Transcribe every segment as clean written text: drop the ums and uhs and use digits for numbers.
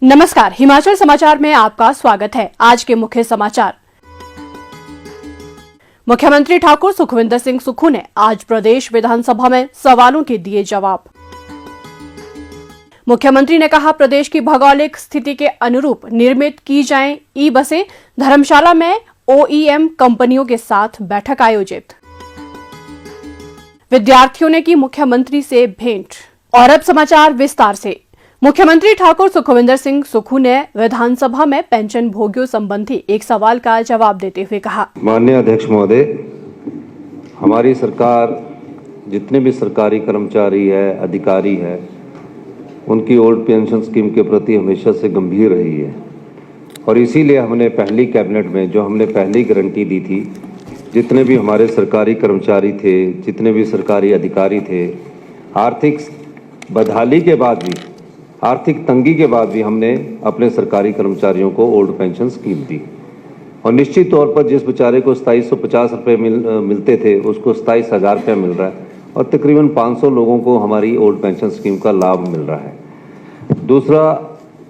नमस्कार, हिमाचल समाचार में आपका स्वागत है। आज के मुख्य समाचार। मुख्यमंत्री ठाकुर सुखविंदर सिंह सुक्खू ने आज प्रदेश विधानसभा में सवालों के दिए जवाब। मुख्यमंत्री ने कहा, प्रदेश की भौगोलिक स्थिति के अनुरूप निर्मित की जाएं ई बसें। धर्मशाला में OEM कंपनियों के साथ बैठक आयोजित। विद्यार्थियों ने की मुख्यमंत्री से भेंट। और अब समाचार विस्तार से। मुख्यमंत्री ठाकुर सुखविंदर सिंह सुक्खू ने विधानसभा में पेंशन भोगियों संबंधी एक सवाल का जवाब देते हुए कहा, माननीय अध्यक्ष महोदय, हमारी सरकार जितने भी सरकारी कर्मचारी है, अधिकारी है, उनकी ओल्ड पेंशन स्कीम के प्रति हमेशा से गंभीर रही है और इसीलिए हमने पहली कैबिनेट में जो हमने पहली गारंटी दी थी, जितने भी हमारे सरकारी कर्मचारी थे, जितने भी सरकारी अधिकारी थे, आर्थिक बदहाली के बाद भी, आर्थिक तंगी के बाद भी हमने अपने सरकारी कर्मचारियों को ओल्ड पेंशन स्कीम दी और निश्चित तौर पर जिस बेचारे को 2750 रुपये मिलते थे उसको 27,000 रुपये मिल रहा है और तकरीबन 500 लोगों को हमारी ओल्ड पेंशन स्कीम का लाभ मिल रहा है। दूसरा,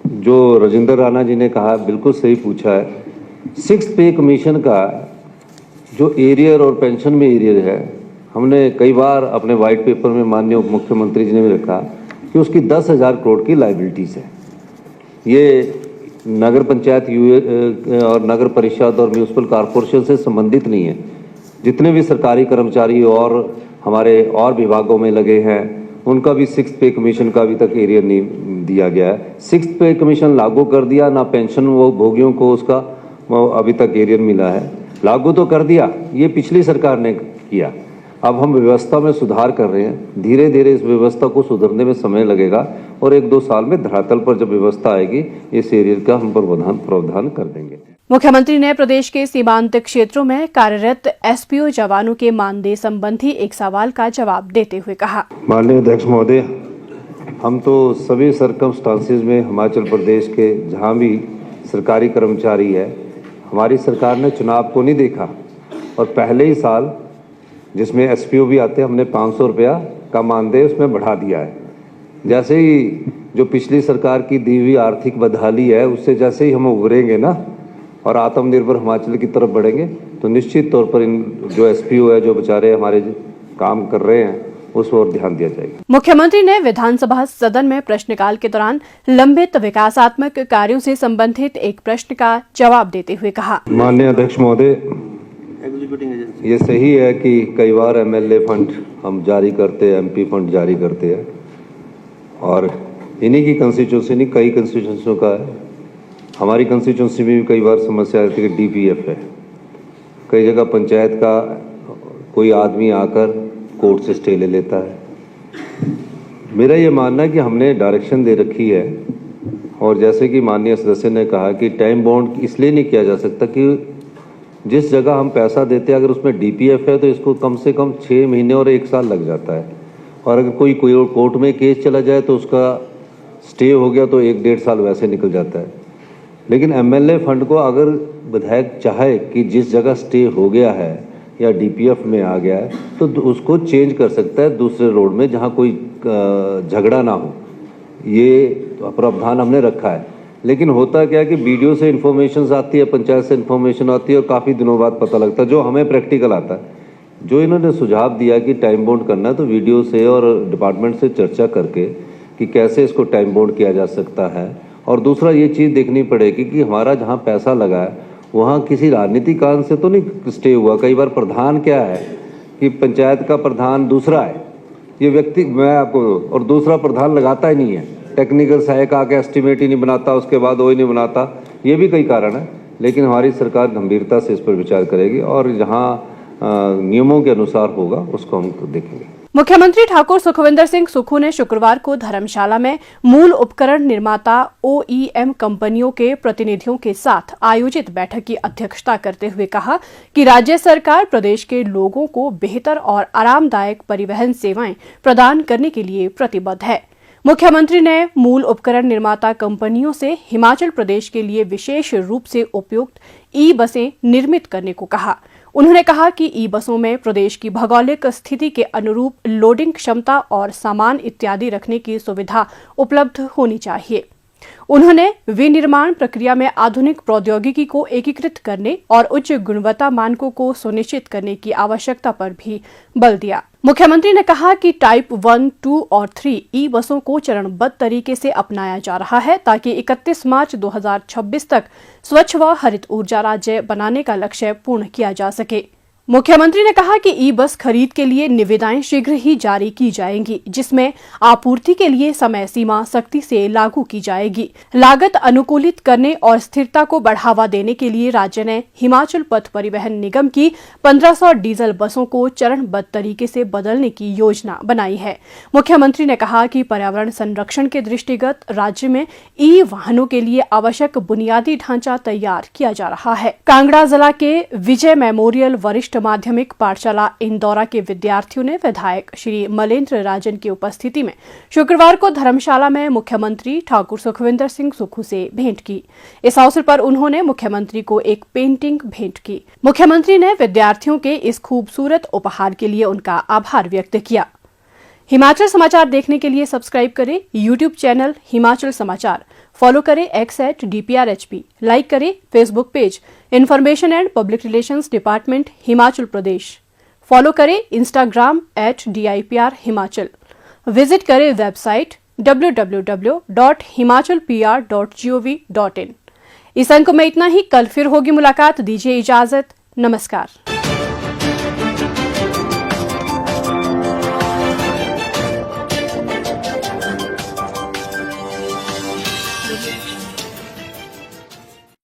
जो राजेंद्र राणा जी ने कहा, बिल्कुल सही पूछा है, 6th पे कमीशन का जो एरियर और पेंशन में एरियर है, हमने कई बार अपने वाइट पेपर में माननीय उप मुख्यमंत्री जी ने भी रखा कि उसकी 10,000 करोड़ की लाइबिलिटीज है। ये नगर पंचायत और नगर परिषद और म्यूनिसिपल कॉरपोरेशन से संबंधित नहीं है। जितने भी सरकारी कर्मचारी और हमारे और विभागों में लगे हैं, उनका भी 6th पे कमीशन का अभी तक एरियर नहीं दिया गया है। 6th पे कमीशन लागू कर दिया, ना पेंशन वो भोगियों को उसका अभी तक एरियर मिला है। लागू तो कर दिया, ये पिछली सरकार ने किया। अब हम व्यवस्था में सुधार कर रहे हैं। धीरे धीरे इस व्यवस्था को सुधरने में समय लगेगा और 1-2 साल में धरातल पर जब व्यवस्था आएगी, इस एरियर का हम प्रावधान कर देंगे। मुख्यमंत्री ने प्रदेश के सीमांत क्षेत्रों में कार्यरत SPO जवानों के मानदेय संबंधी एक सवाल का जवाब देते हुए कहा, माननीय अध्यक्ष महोदय, हम तो सभी सर्कमस्टांसिस में हिमाचल प्रदेश के जहाँ भी सरकारी कर्मचारी है, हमारी सरकार ने चुनाव को नहीं देखा और पहले ही साल जिसमें SPO भी आते हैं, हमने 500 रुपया का मानदेय उसमें बढ़ा दिया है। जैसे ही जो पिछली सरकार की दी हुई आर्थिक बदहाली है, उससे जैसे ही हम उभरेंगे ना और आत्मनिर्भर हिमाचल की तरफ बढ़ेंगे, तो निश्चित तौर पर इन जो SPO है, जो बेचारे हमारे काम कर रहे हैं, उस पर ध्यान दिया जाएगा। मुख्यमंत्री ने विधानसभा सदन में प्रश्नकाल के दौरान लंबित विकासात्मक कार्यों से संबंधित एक प्रश्न का जवाब देते हुए कहा, माननीय अध्यक्ष महोदय, ये सही है कि कई बार MLA फंड हम जारी करते हैं, MP फंड जारी करते हैं और इन्हीं की कंस्टिट्यूंसी नहीं, कई कंस्टिट्यूंसियों का है। हमारी कंस्टिट्यूंसी में भी कई बार समस्या आती है कि DPF है। कई जगह पंचायत का कोई आदमी आकर कोर्ट से स्टे ले लेता है। मेरा ये मानना है कि हमने डायरेक्शन दे रखी है और जैसे कि माननीय सदस्य ने कहा कि टाइम बाउंड इसलिए नहीं किया जा सकता कि जिस जगह हम पैसा देते हैं, अगर उसमें DPF है तो इसको कम से कम 6 महीने और 1 साल लग जाता है और अगर कोई कोर्ट में केस चला जाए तो उसका स्टे हो गया तो 1-1.5 साल वैसे निकल जाता है। लेकिन MLA फंड को अगर विधायक चाहे कि जिस जगह स्टे हो गया है या DPF में आ गया है तो उसको चेंज कर सकता है दूसरे रोड में, जहाँ कोई झगड़ा ना हो। ये प्रावधान हमने रखा है। लेकिन होता क्या है कि BDO से इन्फॉर्मेशन आती है, पंचायत से इन्फॉर्मेशन आती है और काफ़ी दिनों बाद पता लगता है, जो हमें प्रैक्टिकल आता है। जो इन्होंने सुझाव दिया कि टाइम बाउंड करना है, तो VDO से और डिपार्टमेंट से चर्चा करके कि कैसे इसको टाइम बाउंड किया जा सकता है। और दूसरा ये चीज़ देखनी पड़ेगी कि हमारा जहाँ पैसा लगा है वहाँ किसी राजनीतिक कारण से तो नहीं स्टे हुआ। कई बार प्रधान क्या है कि पंचायत का प्रधान दूसरा है, ये व्यक्ति मैं आपको, और दूसरा प्रधान लगाता ही नहीं है, टेक्निकल सहायक आके एस्टिमेट ही नहीं बनाता, उसके बाद वो ही नहीं बनाता। ये भी कई कारण है, लेकिन हमारी सरकार गंभीरता से इस पर विचार करेगी और जहाँ नियमों के अनुसार होगा उसको हम देखेंगे। मुख्यमंत्री ठाकुर सुखविंदर सिंह सुक्खू ने शुक्रवार को धर्मशाला में मूल उपकरण निर्माता OEM कंपनियों के प्रतिनिधियों के साथ आयोजित बैठक की अध्यक्षता करते हुए कहा कि राज्य सरकार प्रदेश के लोगों को बेहतर और आरामदायक परिवहन सेवाएं प्रदान करने के लिए प्रतिबद्ध है। मुख्यमंत्री ने मूल उपकरण निर्माता कंपनियों से हिमाचल प्रदेश के लिए विशेष रूप से उपयुक्त ई बसें निर्मित करने को कहा। उन्होंने कहा कि ई बसों में प्रदेश की भौगोलिक स्थिति के अनुरूप लोडिंग क्षमता और सामान इत्यादि रखने की सुविधा उपलब्ध होनी चाहिए। उन्होंने विनिर्माण प्रक्रिया में आधुनिक प्रौद्योगिकी को एकीकृत करने और उच्च गुणवत्ता मानकों को सुनिश्चित करने की आवश्यकता पर भी बल दिया। मुख्यमंत्री ने कहा कि टाइप 1, 2 और 3 ई बसों को चरणबद्ध तरीके से अपनाया जा रहा है ताकि 31 मार्च 2026 तक स्वच्छ व हरित ऊर्जा राज्य बनाने का लक्ष्य पूर्ण किया जा सके। मुख्यमंत्री ने कहा कि ई बस खरीद के लिए निविदाएं शीघ्र ही जारी की जाएंगी, जिसमें आपूर्ति के लिए समय सीमा सख्ती से लागू की जाएगी। लागत अनुकूलित करने और स्थिरता को बढ़ावा देने के लिए राज्य ने हिमाचल पथ परिवहन निगम की 1500 डीजल बसों को चरणबद्ध तरीके से बदलने की योजना बनाई है। मुख्यमंत्री ने कहा कि पर्यावरण संरक्षण के दृष्टिगत राज्य में ई वाहनों के लिए आवश्यक बुनियादी ढांचा तैयार किया जा रहा है। कांगड़ा जिला के विजय मेमोरियल वरिष्ठ माध्यमिक पाठशाला इंदौरा के विद्यार्थियों ने विधायक श्री मलेंद्र राजन की उपस्थिति में शुक्रवार को धर्मशाला में मुख्यमंत्री ठाकुर सुखविंदर सिंह सुक्खू से भेंट की। इस अवसर पर उन्होंने मुख्यमंत्री को एक पेंटिंग भेंट की। मुख्यमंत्री ने विद्यार्थियों के इस खूबसूरत उपहार के लिए उनका आभार व्यक्त किया। हिमाचल समाचार देखने के लिए सब्सक्राइब करें यूट्यूब चैनल हिमाचल समाचार, फॉलो करें x@DPRHP, लाइक करें Facebook page information and public relations department Himachal Pradesh, follow करें इंस्टाग्राम @DIPR हिमाचल, विजिट करें वेबसाइट www.himachalpr.gov.in। इस अंक में इतना ही। कल फिर होगी मुलाकात। दीजिए इजाजत। नमस्कार।